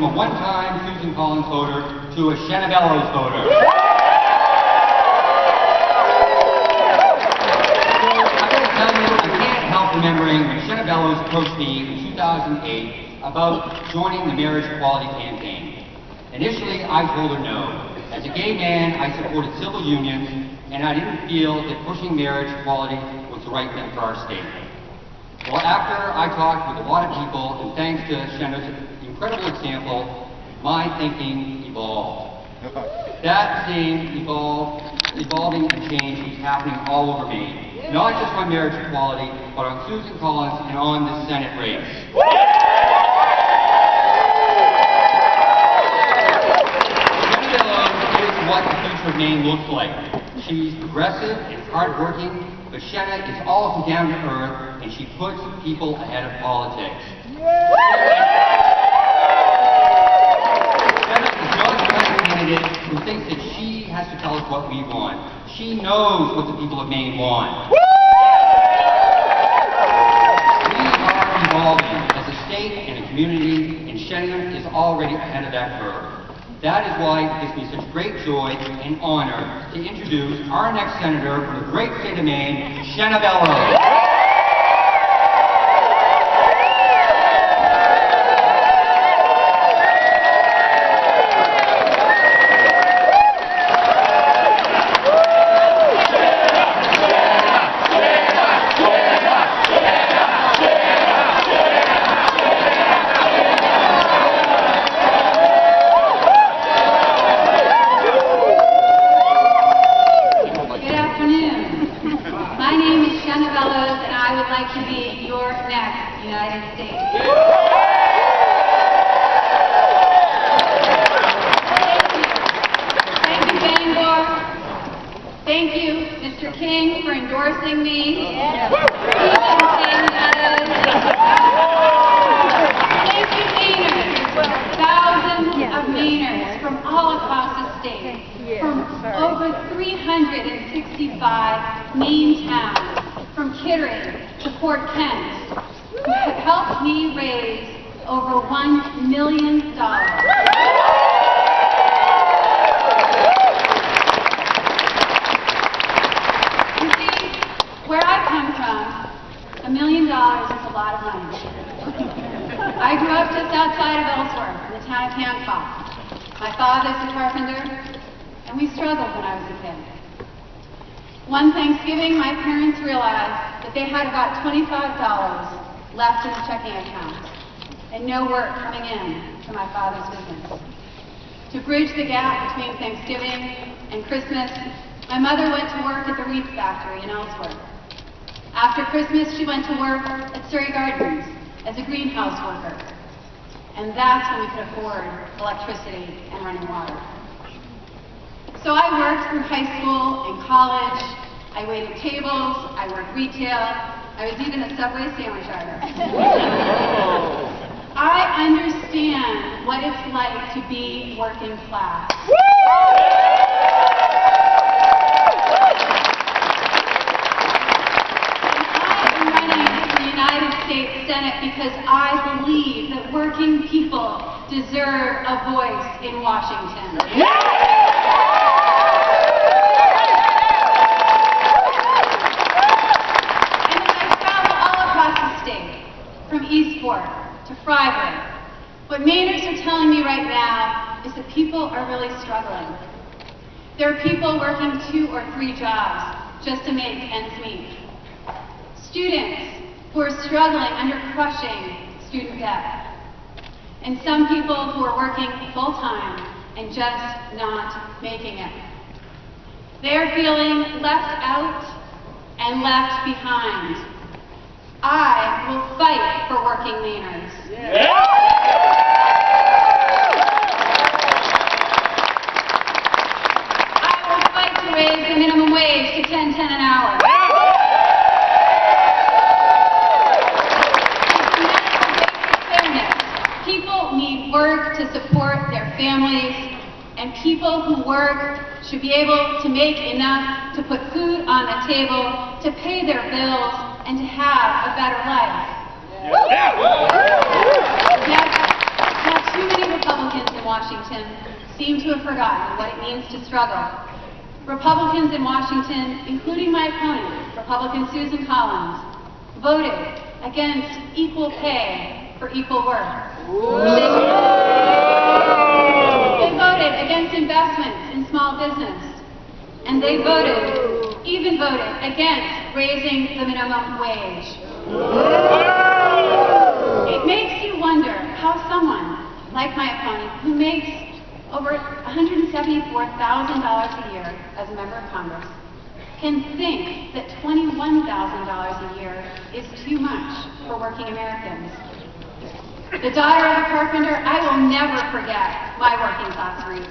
from a one-time Susan Collins voter to a Shenna Bellows voter. So I gotta tell you, I can't help remembering when Shenna Bellows approached me in 2008 about joining the marriage equality campaign. Initially, I told her no. As a gay man, I supported civil unions, and I didn't feel that pushing marriage equality was the right thing for our state. Well, after I talked with a lot of people, and thanks to Shenna's incredible example, my thinking evolved. That same evolving and change is happening all over Maine. Not just on marriage equality, but on Susan Collins and on the Senate race. Shenna Bellows is what the future of Maine looks like. She's progressive and hardworking, but Shenna is also down to earth, and she puts people ahead of politics. Shenna is not the kind of candidate who thinks that she has to tell us what we want. She knows what the people of Maine want. We are evolving as a state and a community, and Shenna is already ahead of that curve. That is why it gives me such great joy and honor to introduce our next senator from the great state of Maine, Shenna Bellows. To be your next United States. Thank you, Bangor. Thank you, Mr. King, for endorsing me. Thank you, Mainers. Thousands of Mainers from all across the state, from over 365 Maine towns, from Kittering to Fort Kent, who have helped me raise over $1 million. You see, where I come from, $1 million is a lot of money. I grew up just outside of Ellsworth, in the town of Hancock. My father's a carpenter, and we struggled when I was a kid. One Thanksgiving, my parents realized that they had about $25 left in the checking account and no work coming in to my father's business. To bridge the gap between Thanksgiving and Christmas, my mother went to work at the wreath factory in Ellsworth. After Christmas, she went to work at Surrey Gardens as a greenhouse worker. And that's when we could afford electricity and running water. So I worked through high school and college. I waited tables, I worked retail, I was even a Subway sandwich order. I understand what it's like to be working class. And I am running for the United States Senate because I believe that working people deserve a voice in Washington. From Eastport to Freiburg. What Mainers are telling me right now is that people are really struggling. There are people working 2 or 3 jobs just to make ends meet. Students who are struggling under crushing student debt. And some people who are working full-time and just not making it. They are feeling left out and left behind. I will fight for working Mainers. I will fight to raise the minimum wage to $10.10 an hour. People need work to support their families, and people who work should be able to make enough to put food on the table, to pay their bills, and to have a better life. Now, too many Republicans Washington seem to have forgotten what it means to struggle. Republicans in Washington, including my opponent, Republican Susan Collins, voted against equal pay for equal work. They voted against investments in small business. And they even voted against raising the minimum wage. It makes you wonder how someone like my opponent, who makes over $174,000 a year as a member of Congress, can think that $21,000 a year is too much for working Americans. The daughter of a carpenter, I will never forget my working class roots.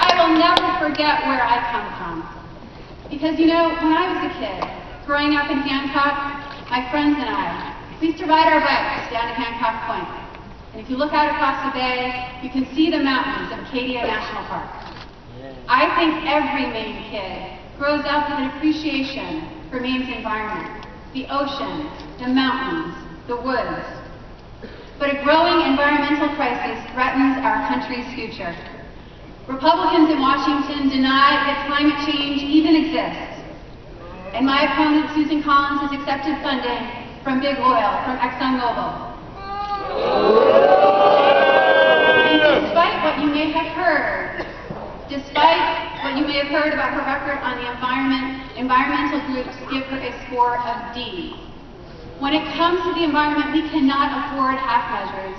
I will never forget where I come from. Because, you know, when I was a kid, growing up in Hancock, my friends and I, we used to ride our bikes down to Hancock Point. And if you look out across the bay, you can see the mountains of Acadia National Park. I think every Maine kid grows up with an appreciation for Maine's environment, the ocean, the mountains, the woods. But a growing environmental crisis threatens our country's future. Republicans in Washington deny that climate change even exists. And my opponent, Susan Collins, has accepted funding from Big Oil, from ExxonMobil. And despite what you may have heard about her record on the environmental groups give her a score of D. When it comes to the environment, we cannot afford half measures.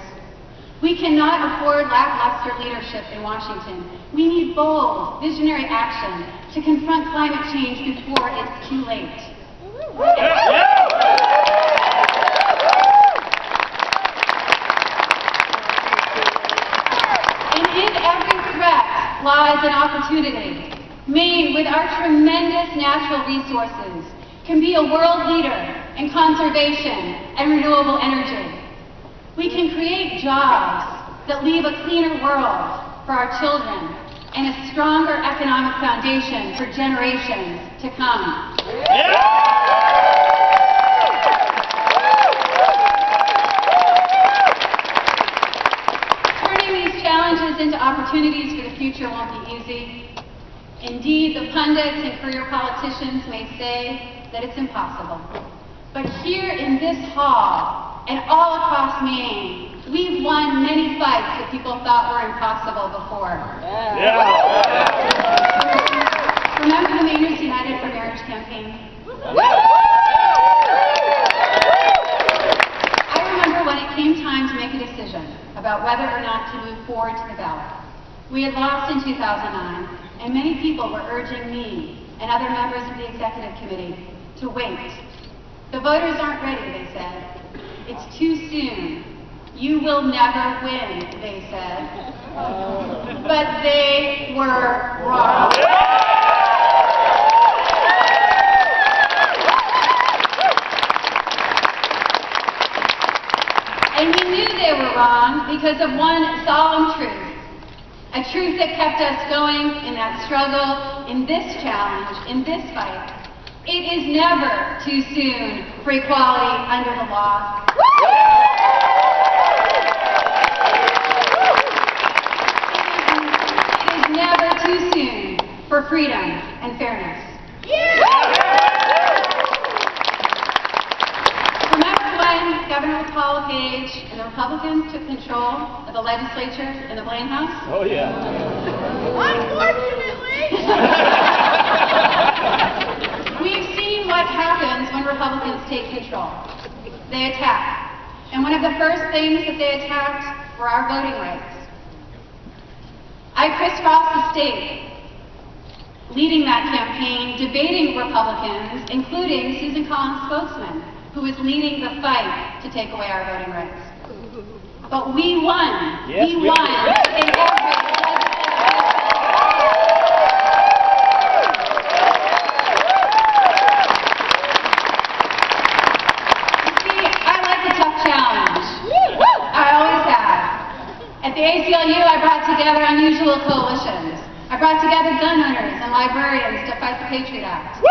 We cannot afford lackluster leadership in Washington. We need bold, visionary action to confront climate change before it's too late. And in every threat lies an opportunity. Maine, with our tremendous natural resources, can be a world leader in conservation and renewable energy. We can create jobs that leave a cleaner world for our children and a stronger economic foundation for generations to come. Turning these challenges into opportunities for the future won't be easy. Indeed, the pundits and career politicians may say that it's impossible. But here in this hall and all across Maine, we've won many fights that people thought were impossible before. Remember the Mainers United for Marriage campaign? I remember when it came time to make a decision about whether or not to move forward to the ballot. We had lost in 2009, and many people were urging me and other members of the executive committee to wait. The voters aren't ready, they said. It's too soon. You will never win, they said. But they were wrong. And we knew they were wrong because of one solemn truth. A truth that kept us going in that struggle, in this challenge, in this fight. It is never too soon for equality under the law. It is never too soon for freedom and fairness. Remember when Governor Paul Page and the Republicans took control of the legislature in the Blaine House? Oh, yeah. Unfortunately! We've seen what happens when Republicans take control. They attack. And one of the first things that they attacked were our voting rights. I crisscrossed the state, leading that campaign, debating Republicans, including Susan Collins' spokesman, who was leading the fight to take away our voting rights. But we won. Yes, we won in every At the ACLU, I brought together unusual coalitions. I brought together gun owners and librarians to fight the Patriot Act.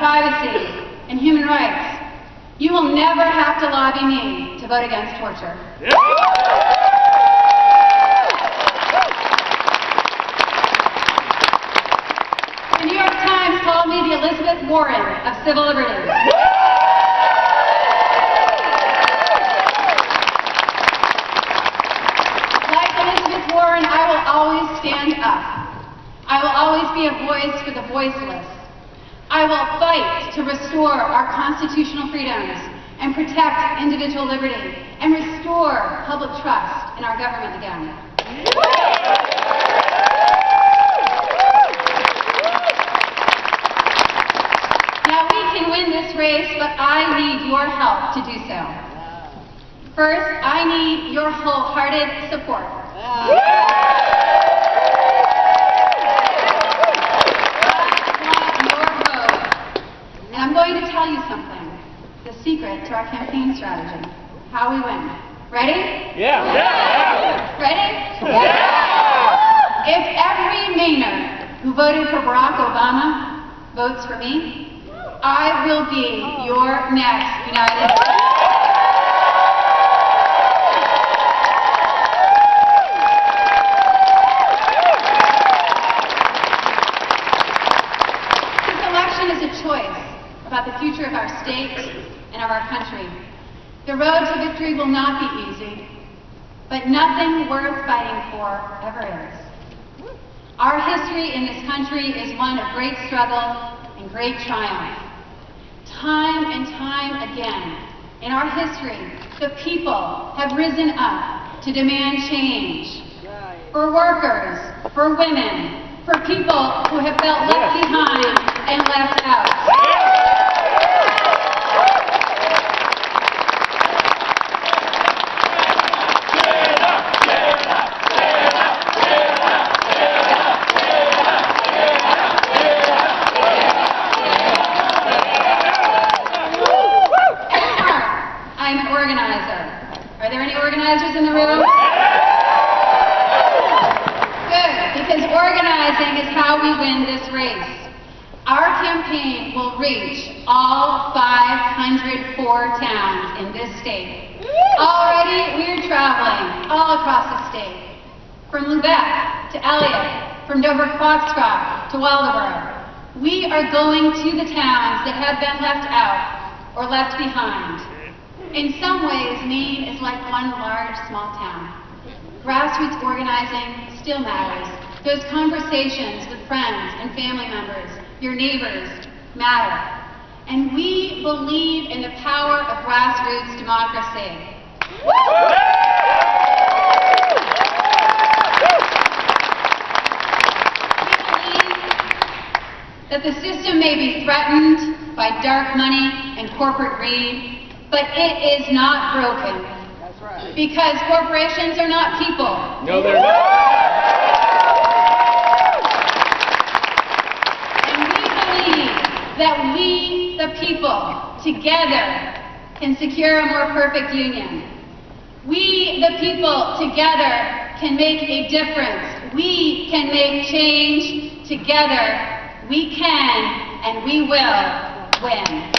privacy, and human rights, you will never have to lobby me to vote against torture. The New York Times called me the Elizabeth Warren of civil liberties. Like Elizabeth Warren, I will always stand up. I will always be a voice for the voiceless. I will fight to restore our constitutional freedoms and protect individual liberty and restore public trust in our government again. Now we can win this race, but I need your help to do so. First, I need your wholehearted support. I'm going to tell you something, the secret to our campaign strategy, how we win. Ready? Yeah. Ready? Yeah. If every Mainer who voted for Barack Obama votes for me, I will be your next United States. This election is a choice about the future of our state and of our country. The road to victory will not be easy, but nothing worth fighting for ever is. Our history in this country is one of great struggle and great triumph. Time and time again, in our history, the people have risen up to demand change. For workers, for women, for people who have felt left behind and left out. I'm an organizer. Are there any organizers in the room? Good, because organizing is how we win this race. Our campaign will reach all 504 towns in this state. Already, we're traveling all across the state. From Lubec to Elliott, from Dover-Foxcroft to Waldoboro. We are going to the towns that have been left out or left behind. In some ways, Maine is like one large, small town. Grassroots organizing still matters. Those conversations with friends and family members, your neighbors, matter. And we believe in the power of grassroots democracy. We believe that the system may be threatened by dark money and corporate greed, but it is not broken. That's right. Because corporations are not people. No, they're not. And we believe that we, the people, together can secure a more perfect union. We, the people, together can make a difference. We can make change. Together, we can and we will win.